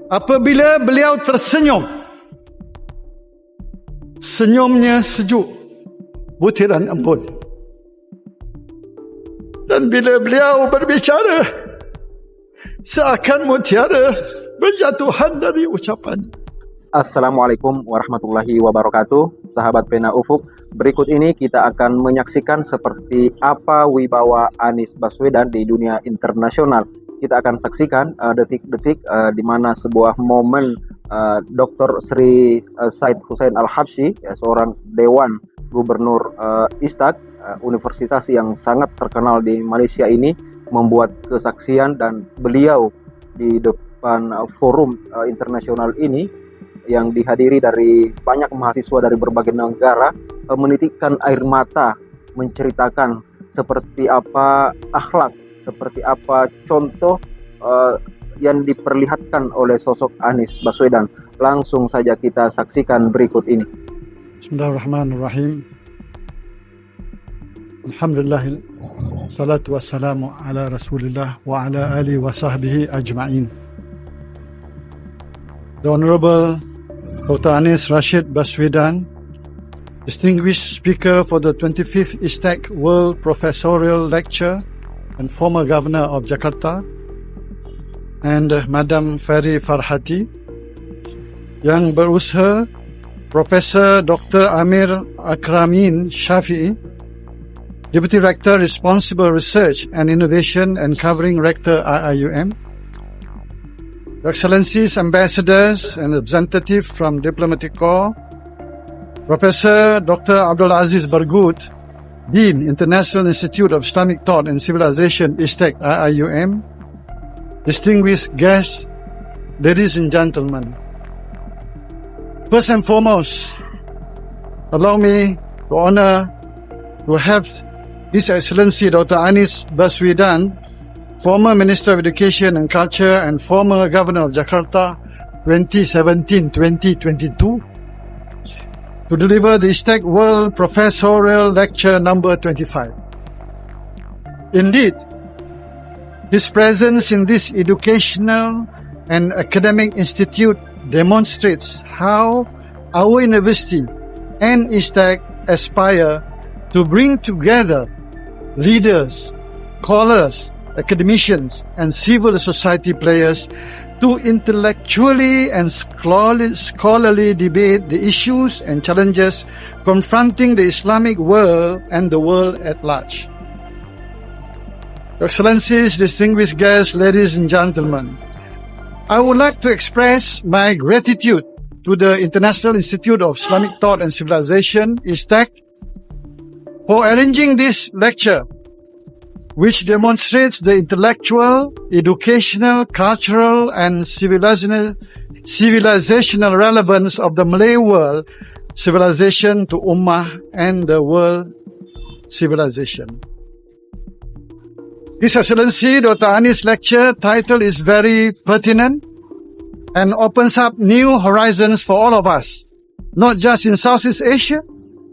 Apabila beliau tersenyum, senyumnya sejuk, butiran embun. Dan bila beliau berbicara, seakan mutiara berjatuhan dari ucapan. Assalamualaikum warahmatullahi wabarakatuh. Sahabat Pena Ufuk, berikut ini kita akan menyaksikan seperti apa wibawa Anies Baswedan di dunia internasional. Kita akan saksikan detik-detik di mana sebuah momen Dr. Sri Syed Husain Alhabsyi, seorang dewan gubernur Istag, universitas yang sangat terkenal di Malaysia ini, membuat kesaksian, dan beliau di depan forum internasional ini yang dihadiri dari banyak mahasiswa dari berbagai negara, menitikkan air mata menceritakan seperti apa akhlak, seperti apa contoh yang diperlihatkan oleh sosok Anies Baswedan. Langsung saja kita saksikan berikut ini. Bismillahirrahmanirrahim. Alhamdulillah, salatu wassalamu ala rasulillah wa ala alihi wa sahbihi ajma'in. The Honorable Dr. Anies Rashid Baswedan, Distinguished Speaker for the 25th ISTAC World Professorial Lecture and former Governor of Jakarta, and Madam Ferry Farhati, Yang Berusaha Professor Dr. Amir Akramin Shafi'i, Deputy Rector Responsible Research and Innovation and Covering Rector IIUM, Excellencies, Ambassadors and Representatives from Diplomatic Corps, Professor Dr. Abdul Aziz Bargut, Dean, International Institute of Islamic Thought and Civilization, ISTAC, IIUM, distinguished guests, ladies and gentlemen. First and foremost, allow me to honor to have His Excellency Dr. Anies Baswedan, former Minister of Education and Culture and former Governor of Jakarta, 2017-2022, to deliver the ISTAC World Professorial Lecture number 25. Indeed, his presence in this educational and academic institute demonstrates how our university and ISTAC aspire to bring together leaders, scholars, academicians, and civil society players to intellectually and scholarly debate the issues and challenges confronting the Islamic world and the world at large. Excellencies, distinguished guests, ladies and gentlemen, I would like to express my gratitude to the International Institute of Islamic Thought and Civilization, ISTAC, for arranging this lecture, which demonstrates the intellectual, educational, cultural, and civilizational relevance of the Malay world civilization to Ummah and the world civilization. His Excellency Dr. Anies' lecture title is very pertinent and opens up new horizons for all of us, not just in Southeast Asia,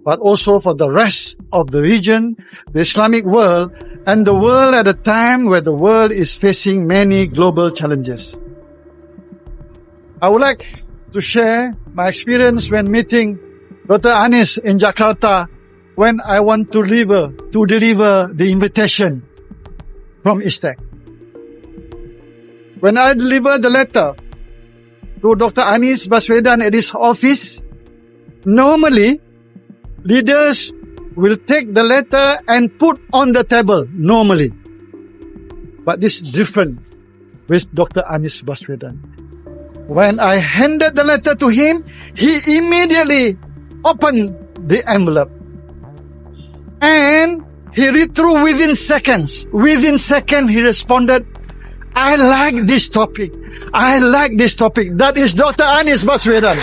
but also for the rest of the region, the Islamic world, and the world at a time where the world is facing many global challenges. I would like to share my experience when meeting Dr. Anies in Jakarta when I want to deliver the invitation from ISTAC. When I delivered the letter to Dr. Anies Baswedan at his office, normally leaders will take the letter and put on the table, normally. But this is different with Dr. Anies Baswedan. When I handed the letter to him, he immediately opened the envelope. And he read through within seconds. Within seconds, he responded, I like this topic. I like this topic. That is Dr. Anies Baswedan.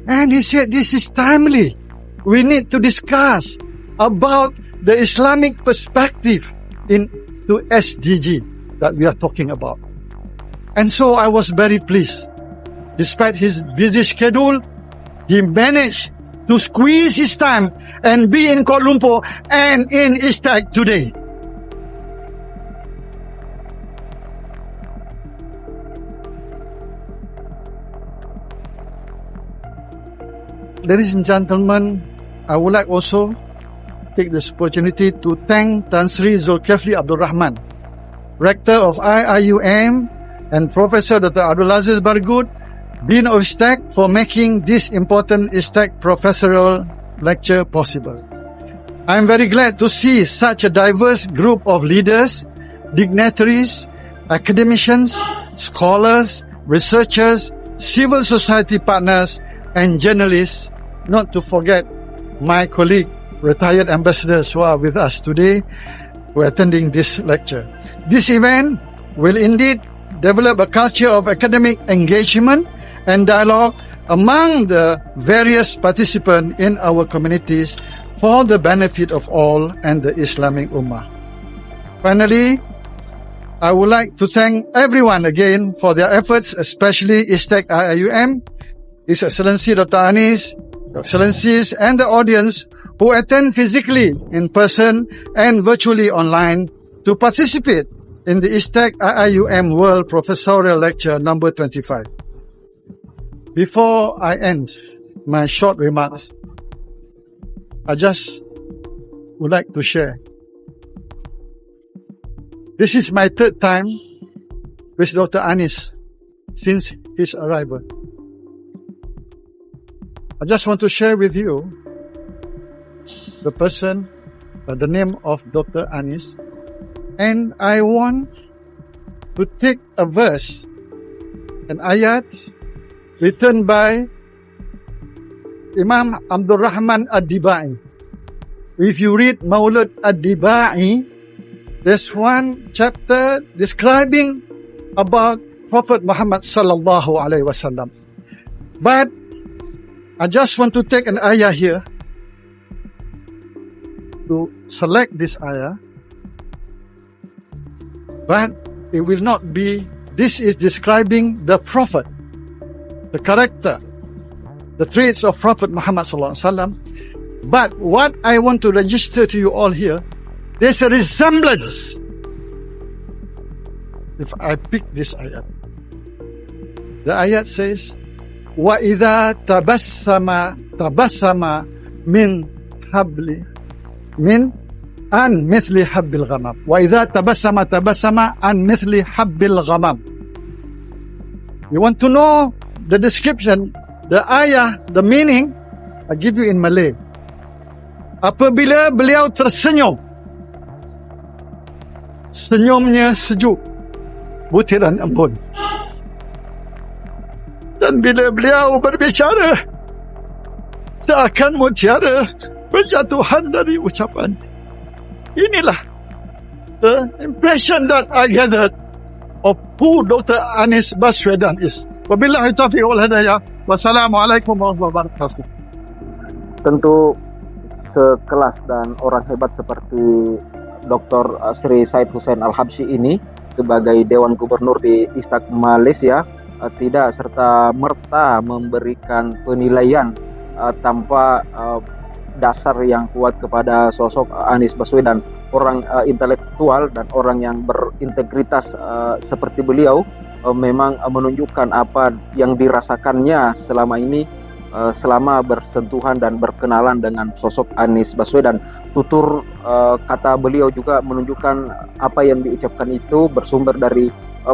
And he said, this is timely. We need to discuss about the Islamic perspective into SDG that we are talking about. And so I was very pleased. Despite his busy schedule, he managed to squeeze his time and be in Kuala Lumpur and in ISTAC today. ladies and gentlemen, I would like also take this opportunity to thank Tan Sri Zulkifli Abdul Rahman, Rector of IIUM, and Professor Dr. Abdulaziz Bargut, Dean of ISTEC, for making this important ISTEC professorial lecture possible. I am very glad to see such a diverse group of leaders, dignitaries, academicians, scholars, researchers, civil society partners, and journalists, not to forget my colleague, retired ambassadors who are with us today, who are attending this lecture. This event will indeed develop a culture of academic engagement and dialogue among the various participants in our communities for the benefit of all and the Islamic Ummah. Finally, I would like to thank everyone again for their efforts, especially ISTEC IIUM, His Excellency Dr. Anis, Your Excellencies, and the audience who attend physically in person and virtually online to participate in the ISTEC IIUM World Professorial Lecture number 25. Before I end my short remarks, I just would like to share. This is my third time with Dr. Anis since his arrival. I just want to share with you the person, the name of Dr. Anis, and I want to take a verse, an ayat written by Imam Abdul Rahman Ad-Dibai. If you read Maulud Ad-Dibai, there's one chapter describing about Prophet Muhammad sallallahu alaihi wasallam. But I just want to take an ayah here, to select this ayah, but it will not be, this is describing the Prophet, the character, the traits of Prophet Muhammad sallallahu alaihi wasallam. But what I want to register to you all here, there's a resemblance. If I pick this ayat, the ayat says, وَإِذَا تَبَسَّمَ مِنْ حَبْلِ مِنْ أَنْ مِثْلِ حَبِّ الْغَمَامِ وَإِذَا تَبَسَّمَ عَنْ مِثْلِ حَبِّ الْغَمَامِ. You want to know the description, the ayah, the meaning? I give you in Malay. Apabila beliau tersenyum, senyumnya sejuk, butiran embun. Dan bila beliau berbicara, seakan mutiara berjatuhan dari ucapan. Inilah the impression that I gathered of who Dr. Anis Baswedan is. Wabillahi taufiq wal hidayah. Wassalamualaikum warahmatullahi wabarakatuh. Tentu sekelas dan orang hebat seperti Dr. Sri Syed Husain Alhabsyi ini sebagai Dewan Gubernur di ISTEC Malaysia tidak serta-merta memberikan penilaian tanpa dasar yang kuat kepada sosok Anis Baswedan, orang intelektual dan orang yang berintegritas seperti beliau. Memang menunjukkan apa yang dirasakannya selama ini, selama bersentuhan dan berkenalan dengan sosok Anis Baswedan. Tutur kata beliau juga menunjukkan apa yang diucapkan itu bersumber dari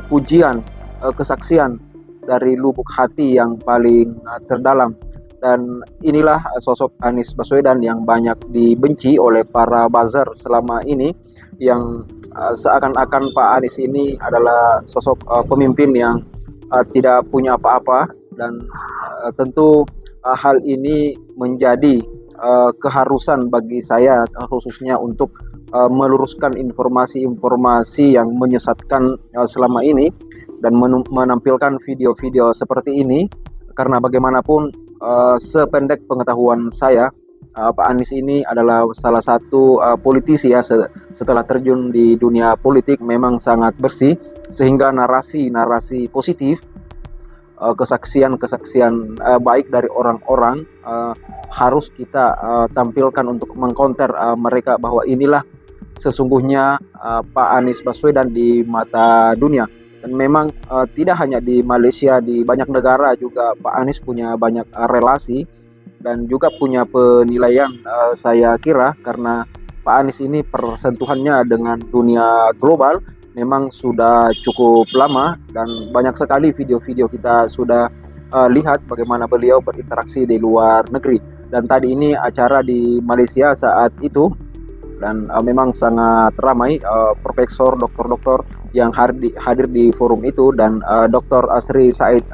pujian, kesaksian dari lubuk hati yang paling terdalam. Dan inilah sosok Anis Baswedan yang banyak dibenci oleh para buzzer selama ini, yang seakan-akan Pak Anis ini adalah sosok pemimpin yang tidak punya apa-apa. Dan tentu hal ini menjadi keharusan bagi saya khususnya untuk meluruskan informasi-informasi yang menyesatkan selama ini dan menampilkan video-video seperti ini, karena bagaimanapun sependek pengetahuan saya, Pak Anis ini adalah salah satu politisi ya, setelah terjun di dunia politik memang sangat bersih, sehingga narasi-narasi positif, kesaksian-kesaksian baik dari orang-orang harus kita tampilkan untuk mengkonter mereka bahwa inilah sesungguhnya Pak Anis Baswedan di mata dunia. Dan memang tidak hanya di Malaysia, di banyak negara juga Pak Anis punya banyak relasi dan juga punya penilaian, saya kira karena Pak Anies ini persentuhannya dengan dunia global memang sudah cukup lama, dan banyak sekali video-video kita sudah lihat bagaimana beliau berinteraksi di luar negeri. Dan tadi ini acara di Malaysia saat itu, dan memang sangat ramai, profesor, dokter-dokter yang hadir di forum itu, dan Dr. Asri Syed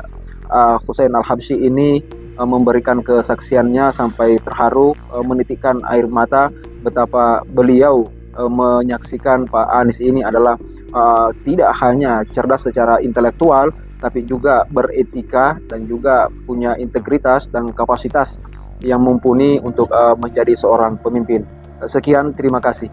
Husain Alhabsyi ini memberikan kesaksiannya sampai terharu, menitikkan air mata betapa beliau menyaksikan Pak Anies ini adalah tidak hanya cerdas secara intelektual, tapi juga beretika dan juga punya integritas dan kapasitas yang mumpuni untuk menjadi seorang pemimpin. Sekian, terima kasih.